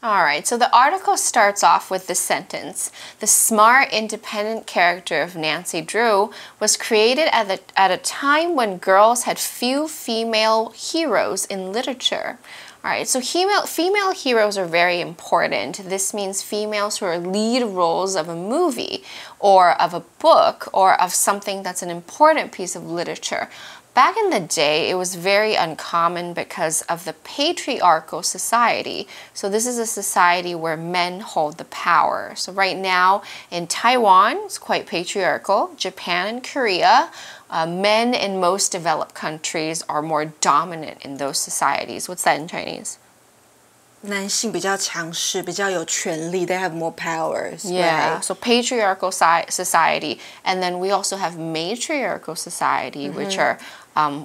All right, so the article starts off with this sentence. The smart, independent character of Nancy Drew was created at a time when girls had few female heroes in literature. All right, so female heroes are very important. This means females who are lead roles of a movie or of a book or of something that's an important piece of literature. Back in the day, it was very uncommon because of the patriarchal society. So this is a society where men hold the power. So right now in Taiwan, it's quite patriarchal. Japan and Korea, men in most developed countries are more dominant in those societies. What's that in Chinese? 男性比较强势，比较有权力. They have more powers. Yeah, right? so patriarchal society. And then we also have matriarchal society, which are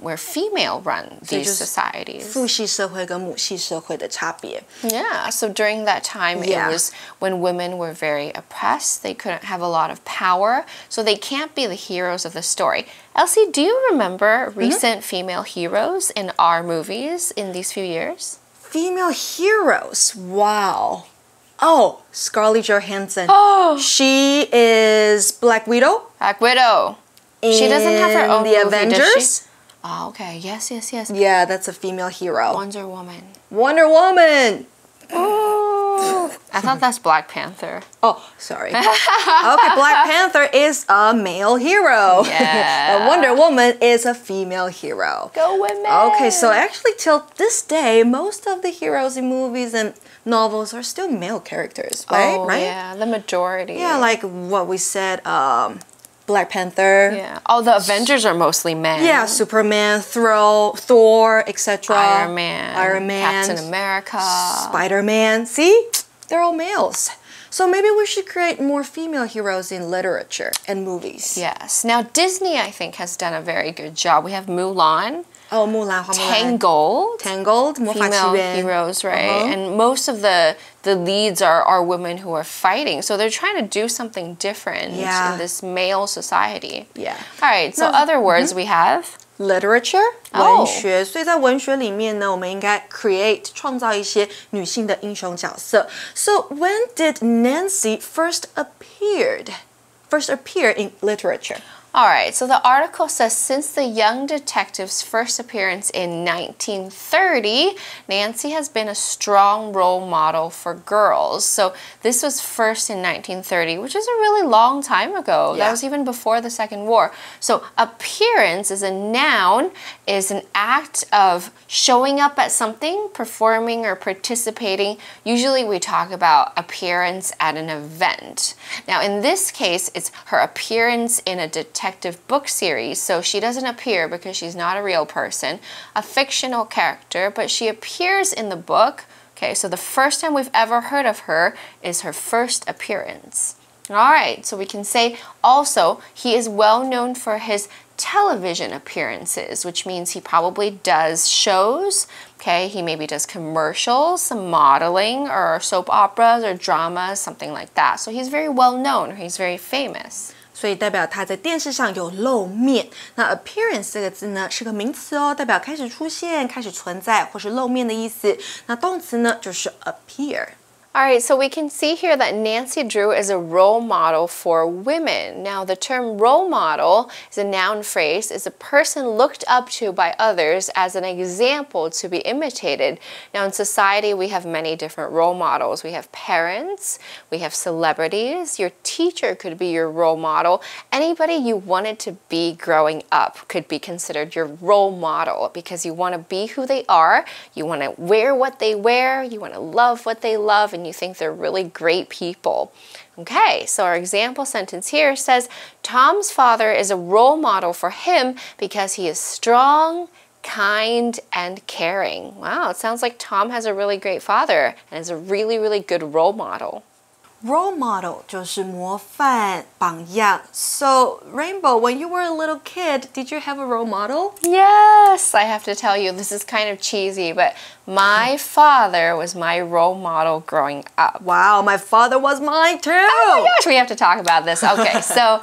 where female run these societies. 父系社会跟母系社会的差别. Yeah, so during that time, it was when women were very oppressed. They couldn't have a lot of power, so they can't be the heroes of the story. Elsie, do you remember recent female heroes in our movies in these few years? Female heroes. Wow. Oh, Scarlett Johansson. Oh, she is Black Widow. Black Widow. She doesn't have her own the movie, Avengers. does she? Oh, okay. Yes. Yeah, that's a female hero. Wonder Woman. Wonder Woman. Oh, I thought that's Black Panther. Oh, sorry. Okay, Black Panther is a male hero. Yeah. But Wonder Woman is a female hero. Go women! Okay, so actually till this day, most of the heroes in movies and novels are still male characters, right? Oh, yeah, the majority. Yeah, like what we said, Black Panther. Yeah. Oh, the Avengers are mostly men. Yeah, Superman, Thor, etc. Iron Man. Captain America. Spider-Man. See? They're all males. So maybe we should create more female heroes in literature and movies. Yes. Now, Disney, I think, has done a very good job. We have Mulan. Oh, Mulan. Tangled. Female heroes, right? And most of the leads are women who are fighting. So they're trying to do something different in this male society. Yeah. All right. So other words we have. Literature, 文学，所以在文学里面呢，我们应该 创造一些女性的英雄角色。So when did Nancy first appear in literature? All right, so the article says since the young detective's first appearance in 1930, Nancy has been a strong role model for girls. So this was first in 1930, which is a really long time ago. Yeah. That was even before the Second War. So appearance is a noun, is an act of showing up at something, performing or participating. Usually we talk about appearance at an event. Now in this case, it's her appearance in a detective book series, so she doesn't appear because she's not a real person, a fictional character, but she appears in the book. Okay, so the first time we've ever heard of her is her first appearance. All right, so we can say also he is well known for his television appearances, which means he probably does shows. Okay, he maybe does commercials, some modeling, or soap operas or dramas, something like that. So he's very well known, or he's very famous. 所以代表他在电视上有露面。那 appearance 这个字呢是个名词哦，代表开始出现、开始存在或是露面的意思。那动词呢就是 appear。All right, so we can see here that Nancy Drew is a role model for women. Now, the term role model is a noun phrase, is a person looked up to by others as an example to be imitated. Now, in society, we have many different role models. We have parents, we have celebrities, your teacher could be your role model. Anybody you wanted to be growing up could be considered your role model because you want to be who they are, you want to wear what they wear, you want to love what they love, and you think they're really great people. Okay, so our example sentence here says, Tom's father is a role model for him because he is strong, kind, and caring. Wow, it sounds like Tom has a really great father and is a really, really good role model. Role model 就是模范、榜样。So, Rainbow, when you were a little kid, did you have a role model? Yes, I have to tell you, this is kind of cheesy, but My father was my role model growing up. Wow, my father was mine too. Oh my gosh, we have to talk about this. Okay, so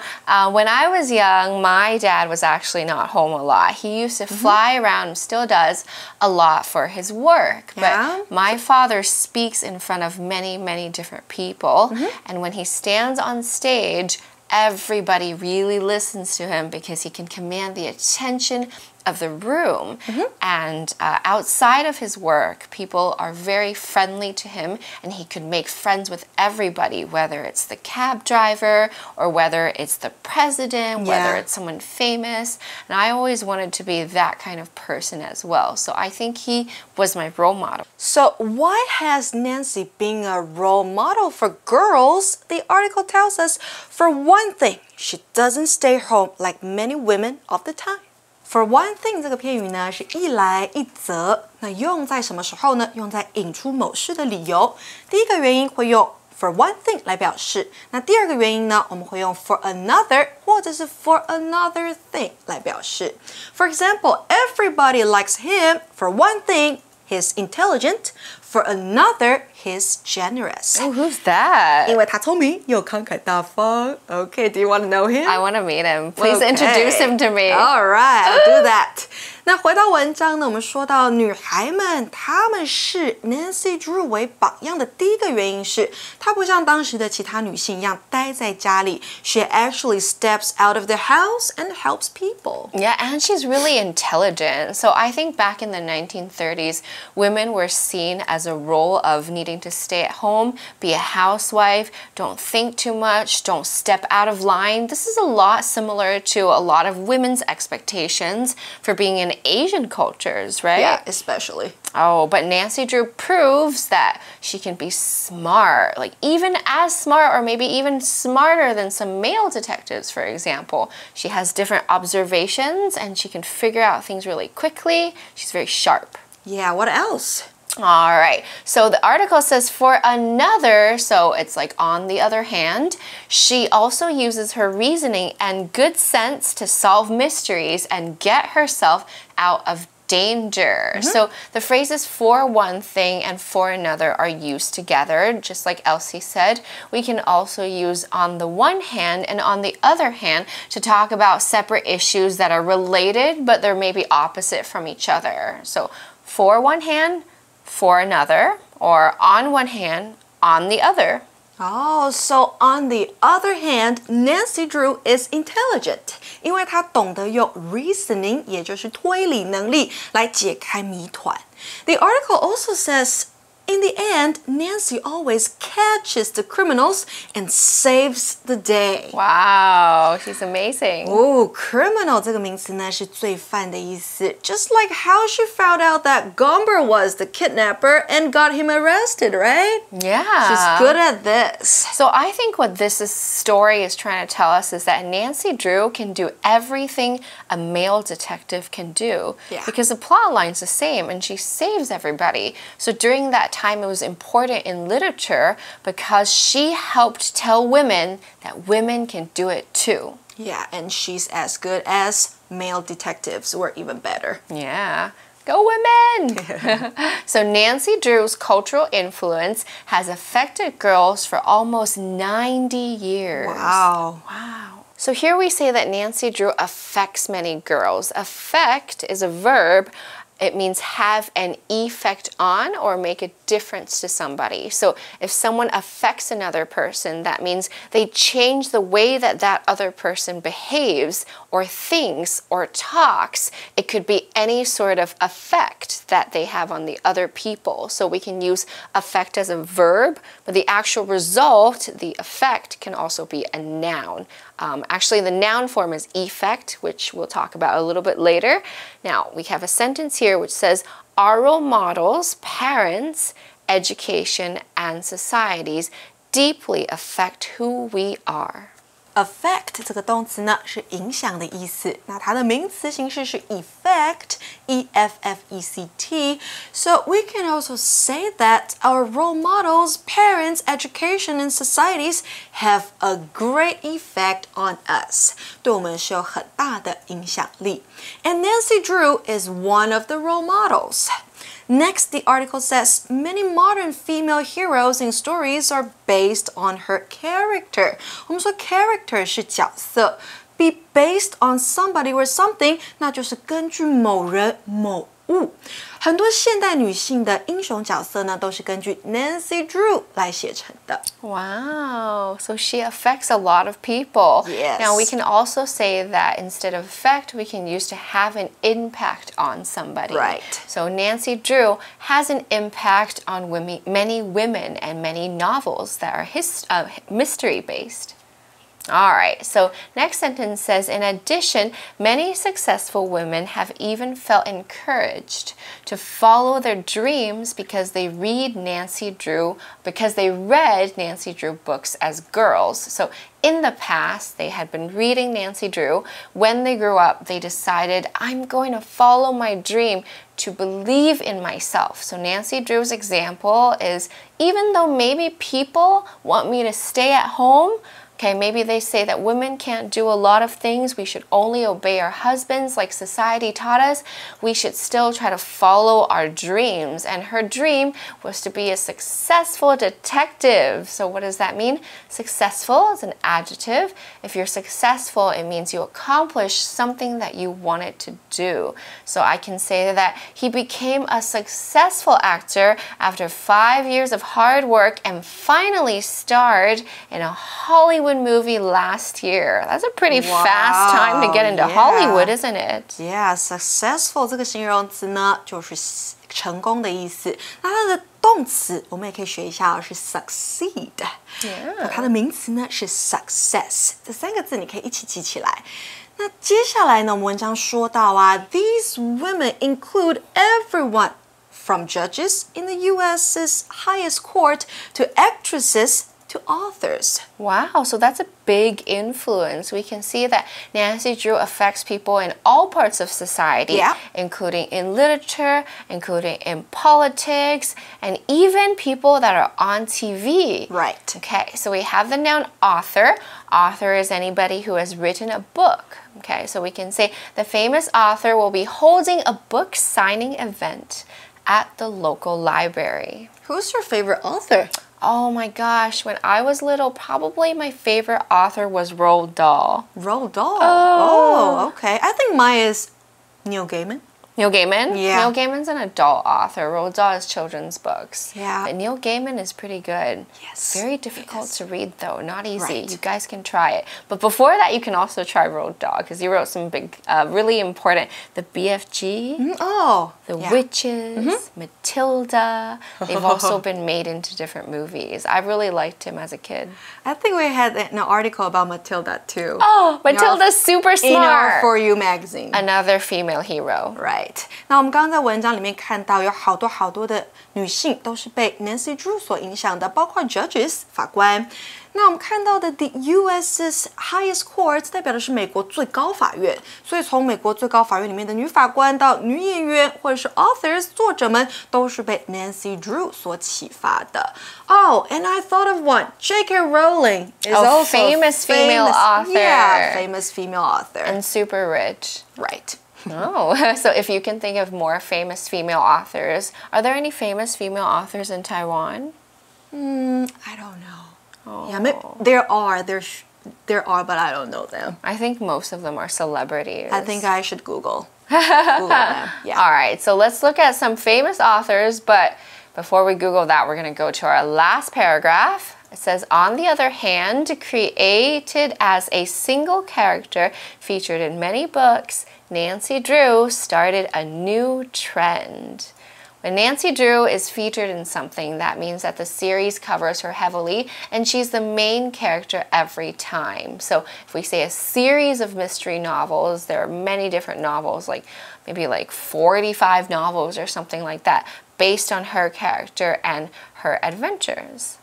when I was young, my dad was actually not home a lot. He used to fly around, still does, a lot for his work. Yeah. But my father speaks in front of many, many different people. And when he stands on stage, everybody really listens to him because he can command the attention of the room. And outside of his work, people are very friendly to him, and he could make friends with everybody, whether it's the cab driver or whether it's the president, whether it's someone famous. And I always wanted to be that kind of person as well. So I think he was my role model. So why has Nancy been a role model for girls? The article tells us, for one thing, she doesn't stay home like many women of the time. For one thing 这个片语呢是一来一则，那用在什么时候呢？用在引出某事的理由。第一个原因会用 for one thing 来表示，那第二个原因呢，我们会用 for another 或者是 for another thing 来表示。For example, everybody likes him. For one thing, he's intelligent. For another, he's generous. Oh, who's that? 因为他聪明又慷慨大方。Okay, do you want to know him? I want to meet him. Please introduce him to me. All right, I'll do that. 那回到文章呢，我们说到女孩们，她们视 Nancy Drew 为榜样的第一个原因是，她不像当时的其他女性一样待在家里。She actually steps out of the house and helps people. Yeah, and she's really intelligent. So I think back in the 1930s, women were seen as a role of needing to stay at home, be a housewife, don't think too much, don't step out of line. This is a lot similar to a lot of women's expectations for being in Asian cultures, right? Yeah, especially. Oh, but Nancy Drew proves that she can be smart, like even as smart or maybe even smarter than some male detectives, for example. She has different observations and she can figure out things really quickly. She's very sharp. Yeah, what else? All right, so the article says for another, so it's like on the other hand, she also uses her reasoning and good sense to solve mysteries and get herself out of danger. So the phrases for one thing and for another are used together, just like Elsie said. We can also use on the one hand and on the other hand to talk about separate issues that are related, but they're maybe opposite from each other. So for one hand, for another, or on one hand, on the other. Oh, so on the other hand, Nancy Drew is intelligent. 因为她懂得用 reasoning, 也就是推理能力来解开谜团。The article also says, in the end, Nancy always catches the criminals and saves the day. Wow, she's amazing. Oh, criminal 这个名词呢是罪犯的意思。Just like how she found out that Gomber was the kidnapper and got him arrested, right? Yeah. She's good at this. So I think what this story is trying to tell us is that Nancy Drew can do everything a male detective can do. Yeah. Because the plot line's the same and she saves everybody. So during that time, it was important in literature because she helped tell women that women can do it too. Yeah, and she's as good as male detectives, or even better. Yeah. Go women! So Nancy Drew's cultural influence has affected girls for almost 90 years. Wow. Wow. So here we say that Nancy Drew affects many girls. Affect is a verb. It means have an effect on or make a difference to somebody. So if someone affects another person, that means they change the way that that other person behaves or thinks or talks. It could be any sort of effect that they have on the other people. So we can use affect as a verb, but the actual result, the effect, can also be a noun. Actually, the noun form is effect, which we'll talk about a little bit later. Now, we have a sentence here which says, our role models, parents, education, and societies deeply affect who we are. Affect 这个动词呢是影响的意思，那它的名词形式是 effect, E-F-F-E-C-T. So we can also say that our role models, parents, education, and societies have a great effect on us. 对我们是有很大的影响力。And Nancy Drew is one of the role models. Next, the article says, many modern female heroes in stories are based on her character. 我们说 character 是角色。Be based on somebody or something， 那就是根据某人某物。很多现代女性的英雄角色呢，都是根据 Nancy Drew 来写成的。Wow, so she affects a lot of people. Yes. Now we can also say that instead of affect, we can use to have an impact on somebody. Right. So Nancy Drew has an impact on many women and many novels that are mystery-based. All right, so next sentence says, in addition, many successful women have even felt encouraged to follow their dreams because they read Nancy Drew books as girls. So in the past, they had been reading Nancy Drew. When they grew up, they decided, I'm going to follow my dream to believe in myself. So Nancy Drew's example is, even though maybe people want me to stay at home, okay, maybe they say that women can't do a lot of things. We should only obey our husbands like society taught us. We should still try to follow our dreams. And her dream was to be a successful detective. So what does that mean? Successful is an adjective. If you're successful, it means you accomplished something that you wanted to do. So I can say that he became a successful actor after 5 years of hard work and finally starred in a Hollywood movie last year. That's a pretty fast time to get into Hollywood, isn't it? Yeah, successful 这个形容词呢，就是成功的意思。那它的动词我们也可以学一下，是 succeed。那它的名词呢是 success。这3个字你可以一起记起来。那接下来呢，我们文章说到啊 ，These women include everyone from judges in the U.S.'s highest court to actresses to authors. Wow, so that's a big influence. We can see that Nancy Drew affects people in all parts of society, including in literature, including in politics, and even people that are on TV. Right. Okay, so we have the noun author. Author is anybody who has written a book. Okay, so we can say the famous author will be holding a book signing event at the local library. Who's your favorite author? Oh my gosh, when I was little, probably my favorite author was Roald Dahl. Roald Dahl? Oh, okay. I think mine is Neil Gaiman. Neil Gaiman? Yeah. Neil Gaiman's an adult author. Roald Dahl is children's books. Yeah. But Neil Gaiman is pretty good. Yes. Very difficult to read though. Not easy. Right. You guys can try it. But before that, you can also try Roald Dahl because he wrote some big, really important, the BFG, the Witches, Matilda. They've also been made into different movies. I really liked him as a kid. I think we had an article about Matilda too. Oh, Matilda's super smart. In our For You magazine. Another female hero. Right. 那我们刚刚在文章里面看到有好多的女性都是被 Nancy Drew 所影响的，包括 judges 法官。那我们看到的 the U.S.'s highest court 代表的是美国最高法院，所以从美国最高法院里面的女法官到女演员或者是 authors 作者们都是被 Nancy Drew 所启发的。Oh, and I thought of one. J.K. Rowling is also famous female author. Yeah, famous female author. And super rich. Right. Oh, so if you can think of more famous female authors, are there any famous female authors in Taiwan? I don't know. Oh. Yeah, maybe there are, but I don't know them. I think most of them are celebrities. I think I should Google them. Yeah. All right, so let's look at some famous authors, but before we Google that, we're going to go to our last paragraph. It says, on the other hand, created as a single character featured in many books, Nancy Drew started a new trend. When Nancy Drew is featured in something, that means that the series covers her heavily and she's the main character every time. So if we say a series of mystery novels, there are many different novels, like maybe like 45 novels or something like that, based on her character and her adventures.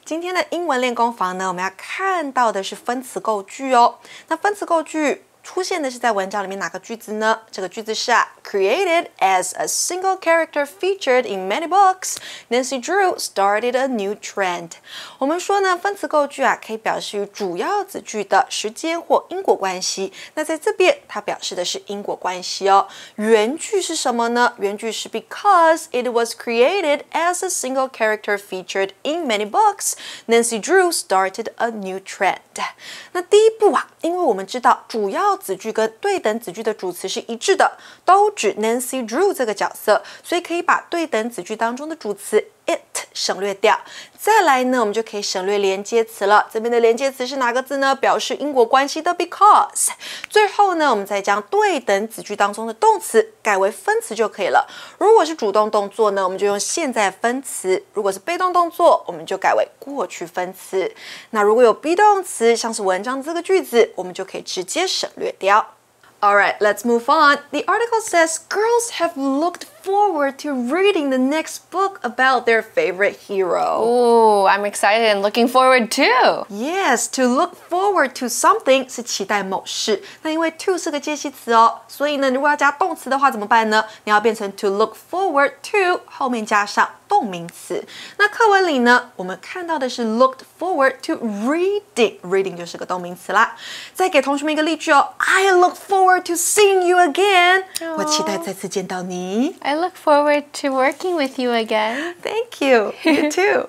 今天的英文练功房呢，我们要看到的是分词构句哦。那分词构句出现的是在文章里面哪个句子呢？这个句子是created as a single character featured in many books, Nancy Drew started a new trend. 我们说呢，分词构句可以表示与主要子句的时间或因果关系。那在这边，它表示的是因果关系哦。原句是什么呢？原句是 because it was created as a single character featured in many books, Nancy Drew started a new trend. 那第一步因为我们知道主要子句跟对等子句的主词是一致的，都指 Nancy Drew 这个角色，所以可以把对等子句当中的主词 it 省略掉。再来呢，我们就可以省略连接词了。这边的连接词是哪个字呢？表示因果关系的 because。最后呢，我们再将对等子句当中的动词改为分词就可以了。如果是主动动作呢，我们就用现在分词；如果是被动动作，我们就改为过去分词。那如果有 be 动词，像是文章这个句子，我们就可以直接省略掉。Alright, let's move on. The article says girls have looked forward to reading the next book about their favorite hero. Ooh, I'm excited and looking forward too. Yes, to look forward to something 是期待某事。那因为 to 是个介系词哦，所以呢，如果要加动词的话怎么办呢？你要变成 to look forward to 后面加上动名词。那课文里呢，我们看到的是 looked forward to reading 就是个动名词啦。再给同学们一个例句哦 I look forward to seeing you again. 我期待再次见到你。I look forward to working with you again. Thank you. You too.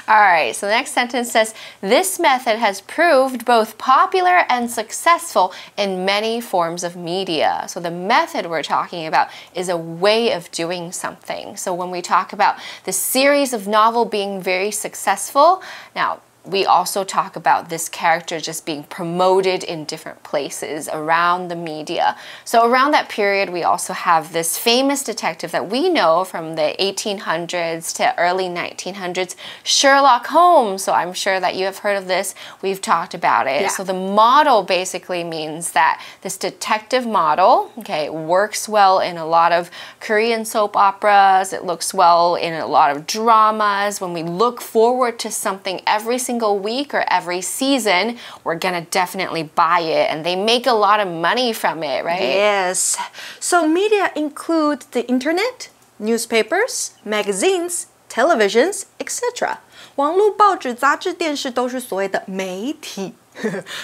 All right, so the next sentence says, this method has proved both popular and successful in many forms of media. So the method we're talking about is a way of doing something. So when we talk about the series of novel being very successful, now we also talk about this character just being promoted in different places around the media. So around that period, we also have this famous detective that we know from the 1800s to early 1900s, Sherlock Holmes. So I'm sure that you have heard of this. We've talked about it. Yeah. So the model basically means that this detective model, okay, works well in a lot of Korean soap operas. It looks well in a lot of dramas. When we look forward to something every single week or every season, we're gonna definitely buy it, and they make a lot of money from it, right? Yes. So media include the internet, newspapers, magazines, televisions, etc. 网络、报纸、杂志、电视都是所谓的媒体。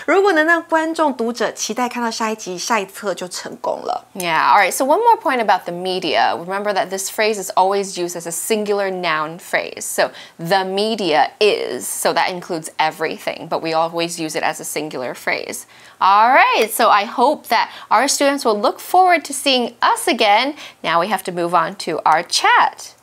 如果能让观众、读者期待看到下一集、下一册，就成功了。Yeah, all right. So one more point about the media. Remember that this phrase is always used as a singular noun phrase. So the media is, so that includes everything, but we always use it as a singular phrase. All right, so I hope that our students will look forward to seeing us again. Now we have to move on to our chat.